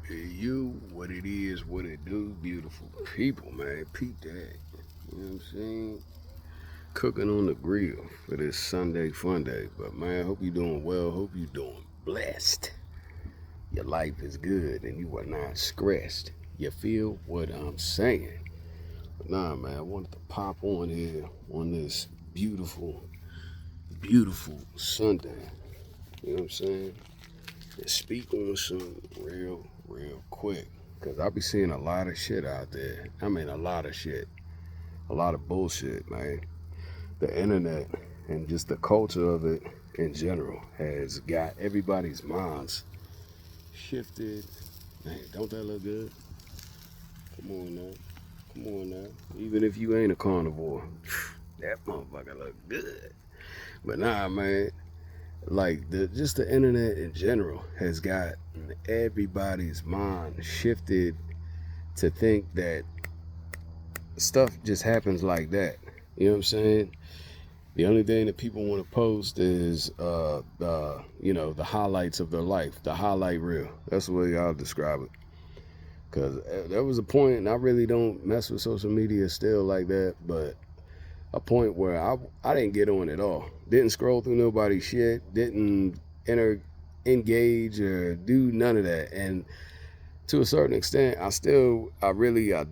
You, what it is, what it do, beautiful people, man. Peep that. You know what I'm saying? Cooking on the grill for this Sunday fun day. But man, hope you doing well. Hope you doing blessed. Your life is good and you are not stressed. You feel what I'm saying? But nah, man, I wanted to pop on here on this beautiful, beautiful Sunday. You know what I'm saying? And speak on some real quick. Cause I be seeing a lot of shit out there. I mean, a lot of shit, a lot of bullshit, man. The internet and just the culture of it in general has got everybody's minds shifted. Man, don't that look good? Come on now, come on now. Even if you ain't a carnivore, that motherfucker look good. But nah, man, like the internet in general has got everybody's mind shifted to think that stuff just happens like that. You know what I'm saying? The only thing that people want to post is the highlights of their life, the highlight reel. That's the way I'll describe it. Cause there was a point, and I really don't mess with social media still like that, but a point where I didn't get on at all. Didn't scroll through nobody's shit. Didn't engage or do none of that. And to a certain extent, I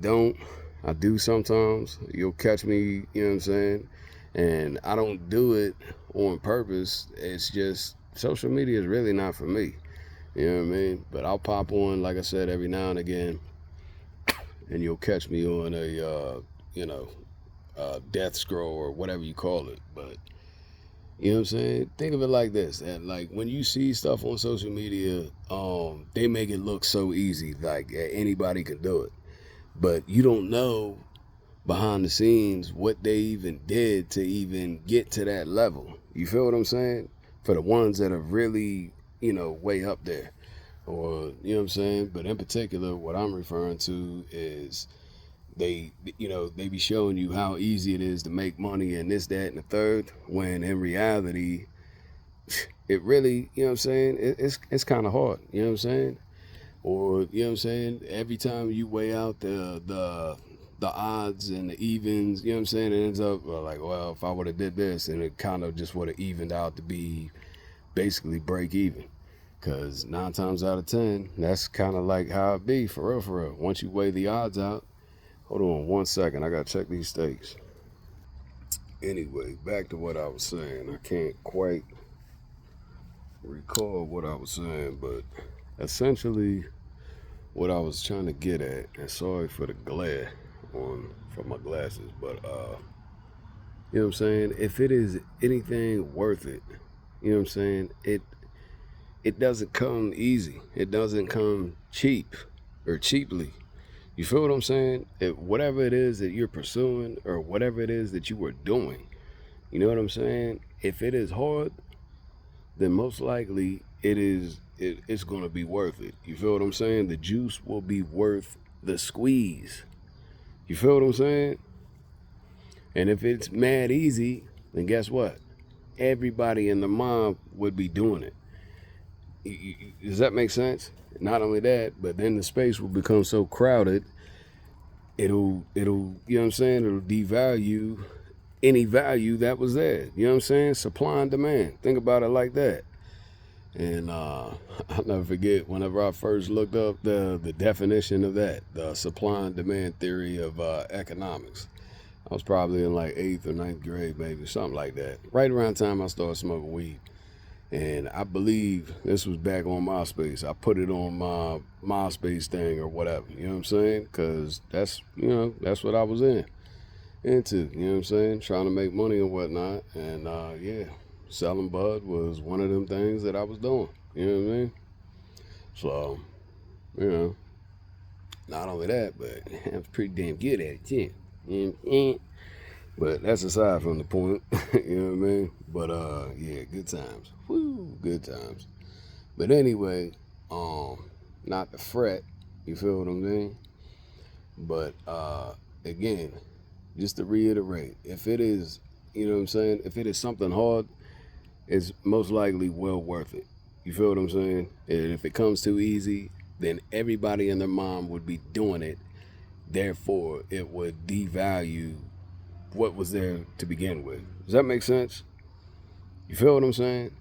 don't. I do sometimes. You'll catch me, you know what I'm saying? And I don't do it on purpose. It's just social media is really not for me. You know what I mean? But I'll pop on, like I said, every now and again, and you'll catch me on death scroll or whatever you call it. But you know what I'm saying? Think of it like this: that like when you see stuff on social media, they make it look so easy, like anybody can do it. But you don't know behind the scenes what they even did to even get to that level. You feel what I'm saying? For the ones that are really, way up there. Or, you know what I'm saying? But in particular, what I'm referring to is they be showing you how easy it is to make money and this, that, and the third, when in reality, it really, you know what I'm saying? It's kind of hard, you know what I'm saying? Or you know what I'm saying? Every time you weigh out the odds and the evens, you know what I'm saying? It ends up like, well, if I would have did this, and it kind of just would have evened out to be basically break even. Cause 9 times out of 10, that's kind of like how it be for real, for real. Once you weigh the odds out, hold on 1 second, I gotta check these steaks. Anyway, back to what I was saying. I can't quite recall what I was saying, but essentially what I was trying to get at, and sorry for the glare on from my glasses, but you know what I'm saying? If it is anything worth it, you know what I'm saying? It doesn't come easy. It doesn't come cheap or cheaply. You feel what I'm saying? Whatever it is that you're pursuing or whatever it is that you are doing, you know what I'm saying? If it is hard, then most likely it's going to be worth it. You feel what I'm saying? The juice will be worth the squeeze. You feel what I'm saying? And if it's mad easy, then guess what? Everybody in the mob would be doing it. Does that make sense? Not only that, but then the space will become so crowded, it'll you know what I'm saying? It'll devalue any value that was there. You know what I'm saying? Supply and demand. Think about it like that. And I'll never forget whenever I first looked up the definition of that, the supply and demand theory of economics. I was probably in like 8th or 9th grade, maybe, something like that. Right around the time I started smoking weed. And I believe this was back on MySpace. I put it on my MySpace thing or whatever. You know what I'm saying? Because that's what I was into. You know what I'm saying? Trying to make money and whatnot. And yeah, selling bud was one of them things that I was doing. You know what I mean? So, you know, not only that, but I was pretty damn good at it too. You know what I mean? But that's aside from the point. You know what I mean? But yeah, good times. Woo, good times. But anyway, not to fret, you feel what I'm saying? But again, just to reiterate, if it is, you know what I'm saying, if it is something hard, it's most likely well worth it. You feel what I'm saying? And if it comes too easy, then everybody and their mom would be doing it. Therefore, it would devalue what was there to begin with. Does that make sense? You feel what I'm saying?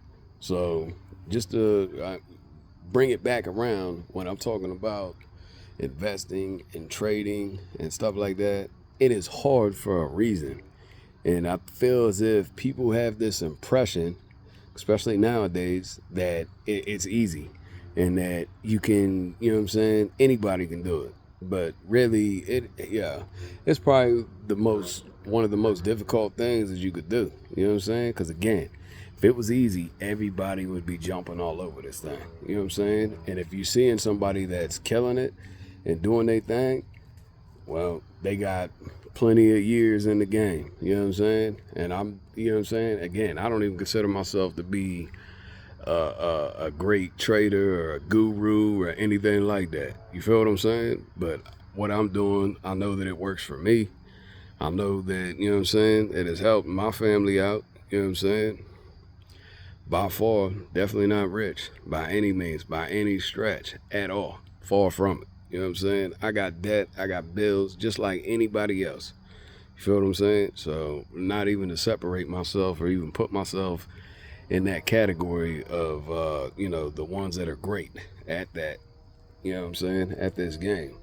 So just to bring it back around, when I'm talking about investing and trading and stuff like that, it is hard for a reason. And I feel as if people have this impression, especially nowadays, that it's easy and that you can, you know what I'm saying, anybody can do it. But really, it's probably one of the most difficult things that you could do. You know what I'm saying? Because again, if it was easy, everybody would be jumping all over this thing. You know what I'm saying? And if you're seeing somebody that's killing it and doing their thing, well, they got plenty of years in the game. You know what I'm saying? And you know what I'm saying? Again, I don't even consider myself to be a great trader or a guru or anything like that. You feel what I'm saying? But what I'm doing, I know that it works for me. I know that, you know what I'm saying, it has helped my family out. You know what I'm saying? By far, definitely not rich by any means, by any stretch at all. Far from it. You know what I'm saying? I got debt, I got bills, just like anybody else. You feel what I'm saying? So not even to separate myself or even put myself in that category of, the ones that are great at that, you know what I'm saying, at this game.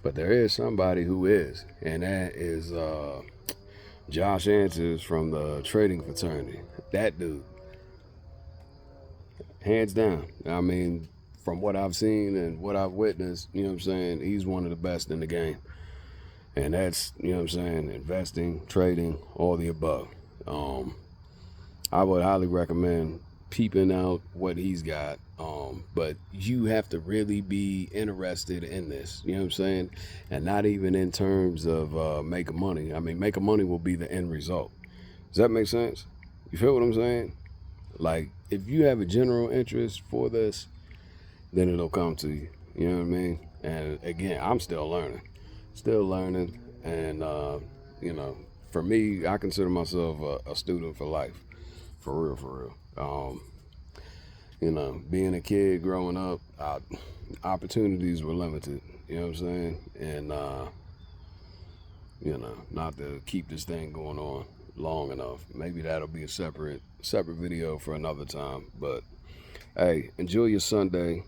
But there is somebody who is, and that is Josh Answers from the trading fraternity. That dude, hands down. I mean, from what I've seen and what I've witnessed, you know what I'm saying, he's one of the best in the game. And that's, you know what I'm saying, investing, trading, all the above. I would highly recommend peeping out what he's got. But you have to really be interested in this, you know what I'm saying? And not even in terms of making money. I mean, making money will be the end result. Does that make sense? You feel what I'm saying? Like, if you have a general interest for this, then it'll come to you. You know what I mean? And again, I'm still learning. And, for me, I consider myself a student for life. For real. Being a kid growing up, opportunities were limited. You know what I'm saying? And, not to keep this thing going on long enough. Maybe that'll be a separate video for another time. But, hey, enjoy your Sunday.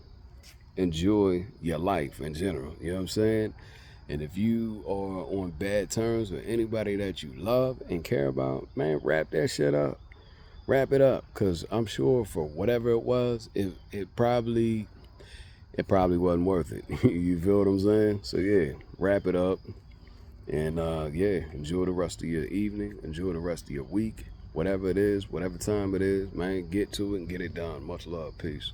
Enjoy your life in general. You know what I'm saying? And if you are on bad terms with anybody that you love and care about, man, wrap that shit up. Wrap it up, because I'm sure for whatever it was, it probably wasn't worth it. You feel what I'm saying? So yeah, wrap it up, and enjoy the rest of your evening, enjoy the rest of your week, whatever it is, whatever time it is, man, get to it and get it done. Much love, peace.